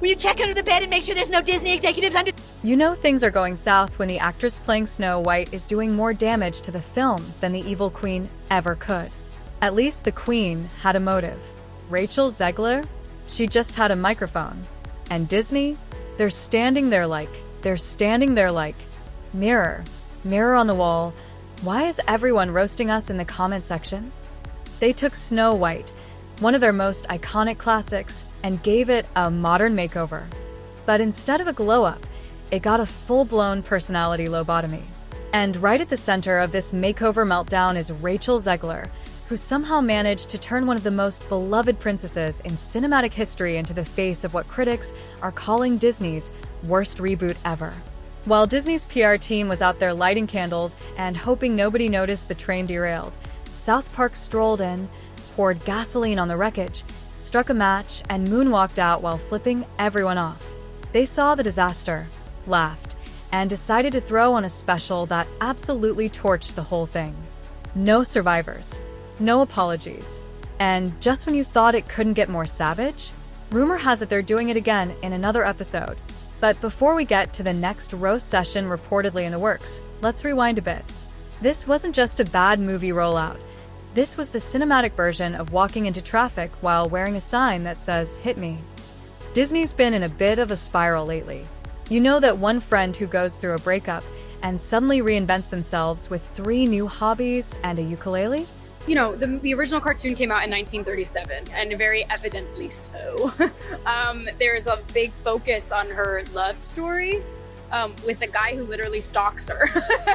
Will you check under the bed and make sure there's no Disney executives under... You know things are going south when the actress playing Snow White is doing more damage to the film than the evil queen ever could. At least the queen had a motive. Rachel Zegler? She just had a microphone. And Disney? They're standing there like, mirror, mirror on the wall. Why is everyone roasting us in the comment section? They took Snow White, one of their most iconic classics, and gave it a modern makeover. But instead of a glow-up, it got a full-blown personality lobotomy. And right at the center of this makeover meltdown is Rachel Zegler, who somehow managed to turn one of the most beloved princesses in cinematic history into the face of what critics are calling Disney's worst reboot ever. While Disney's PR team was out there lighting candles and hoping nobody noticed the train derailed, South Park strolled in, poured gasoline on the wreckage, struck a match, and moonwalked out while flipping everyone off. They saw the disaster, laughed, and decided to throw on a special that absolutely torched the whole thing. No survivors, no apologies. And just when you thought it couldn't get more savage, rumor has it they're doing it again in another episode. But before we get to the next roast session reportedly in the works, let's rewind a bit. This wasn't just a bad movie rollout. This was the cinematic version of walking into traffic while wearing a sign that says, "Hit me." Disney's been in a bit of a spiral lately. You know that one friend who goes through a breakup and suddenly reinvents themselves with 3 new hobbies and a ukulele? You know, the original cartoon came out in 1937, and very evidently so. There's a big focus on her love story with a guy who literally stalks her.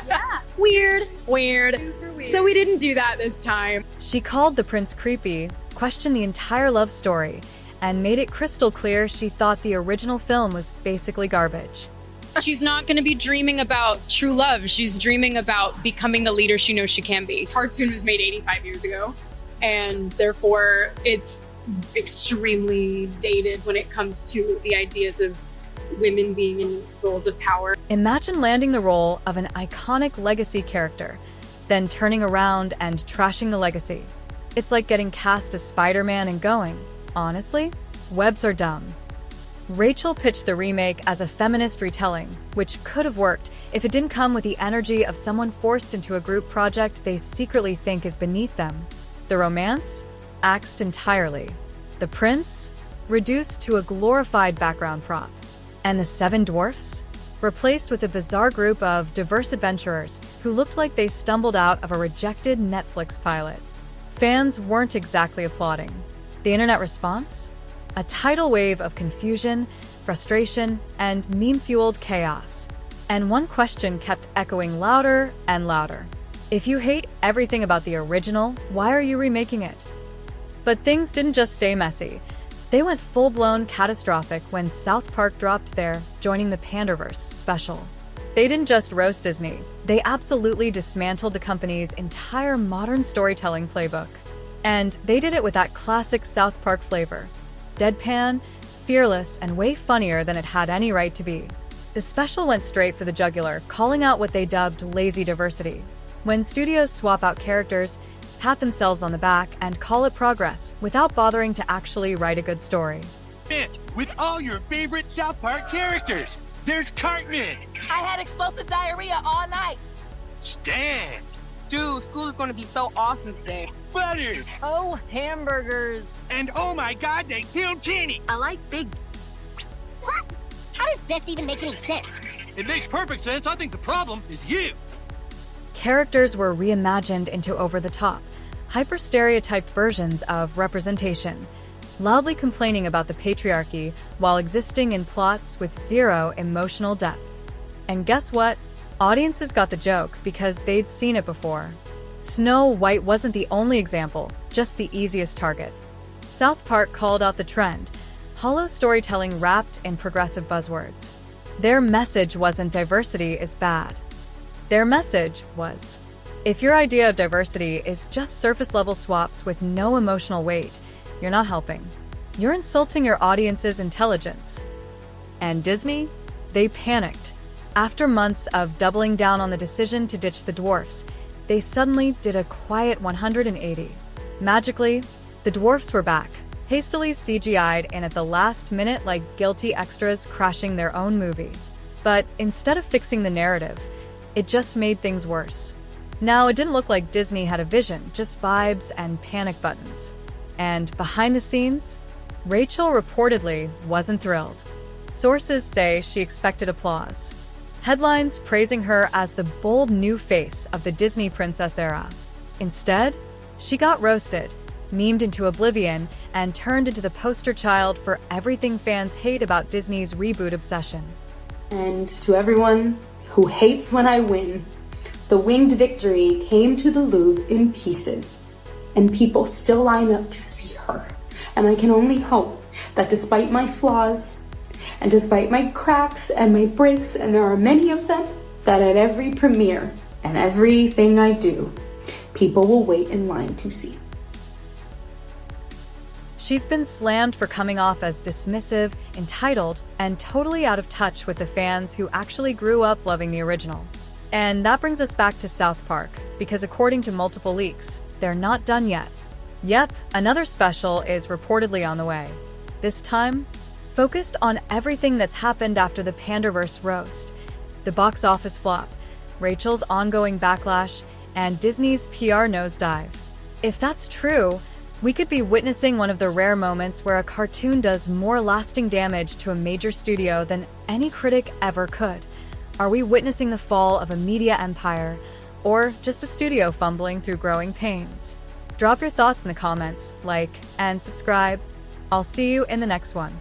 Yeah. Weird. Super weird. So we didn't do that this time. She called the prince creepy, questioned the entire love story, and made it crystal clear she thought the original film was basically garbage. She's not going to be dreaming about true love. She's dreaming about becoming the leader she knows she can be. Cartoon was made 85 years ago, and therefore it's extremely dated when it comes to the ideas of women being in roles of power. Imagine landing the role of an iconic legacy character, then turning around and trashing the legacy. It's like getting cast as Spider-Man and going, honestly, webs are dumb. Rachel pitched the remake as a feminist retelling, which could have worked if it didn't come with the energy of someone forced into a group project they secretly think is beneath them. The romance? Axed entirely. The prince? Reduced to a glorified background prop. And the 7 dwarfs? Replaced with a bizarre group of diverse adventurers who looked like they stumbled out of a rejected Netflix pilot. Fans weren't exactly applauding. The internet response? A tidal wave of confusion, frustration, and meme-fueled chaos. And one question kept echoing louder and louder. If you hate everything about the original, why are you remaking it? But things didn't just stay messy. They went full-blown catastrophic when South Park dropped their Joining the Panderverse special. They didn't just roast Disney, they absolutely dismantled the company's entire modern storytelling playbook. And they did it with that classic South Park flavor. Deadpan, fearless, and way funnier than it had any right to be. The special went straight for the jugular, calling out what they dubbed lazy diversity. When studios swap out characters, pat themselves on the back, and call it progress without bothering to actually write a good story. With all your favorite South Park characters. There's Cartman, I had explosive diarrhea all night. Stan, Dude, school is going to be so awesome today. Butters, Oh, hamburgers. and oh my god, they killed Kenny. I like big... What? How does this even make any sense? It makes perfect sense. I think the problem is you. Characters were reimagined into over-the-top, hyper-stereotyped versions of representation, loudly complaining about the patriarchy while existing in plots with 0 emotional depth. And guess what? Audiences got the joke because they'd seen it before. Snow White wasn't the only example, just the easiest target. South Park called out the trend, hollow storytelling wrapped in progressive buzzwords. Their message wasn't diversity is bad. Their message was, if your idea of diversity is just surface-level swaps with no emotional weight, you're not helping. You're insulting your audience's intelligence. And Disney? They panicked. After months of doubling down on the decision to ditch the dwarfs, they suddenly did a quiet 180. Magically, the dwarfs were back, hastily CGI'd in at the last minute like guilty extras crashing their own movie. But instead of fixing the narrative, it just made things worse. Now, it didn't look like Disney had a vision, just vibes and panic buttons. And behind the scenes, Rachel reportedly wasn't thrilled. Sources say she expected applause. Headlines praising her as the bold new face of the Disney princess era. Instead, she got roasted, memed into oblivion, and turned into the poster child for everything fans hate about Disney's reboot obsession. And to everyone who hates when I win, the winged victory came to the Louvre in pieces, and people still line up to see her. And I can only hope that despite my flaws, and despite my cracks and my breaks, and there are many of them, that at every premiere and everything I do, people will wait in line to see. She's been slammed for coming off as dismissive, entitled, and totally out of touch with the fans who actually grew up loving the original. And that brings us back to South Park, because according to multiple leaks, they're not done yet. Yep, another special is reportedly on the way. This time, focused on everything that's happened after the Panderverse roast, the box office flop, Rachel's ongoing backlash, and Disney's PR nosedive. If that's true, we could be witnessing one of the rare moments where a cartoon does more lasting damage to a major studio than any critic ever could. Are we witnessing the fall of a media empire, or just a studio fumbling through growing pains? Drop your thoughts in the comments, like, and subscribe. I'll see you in the next one.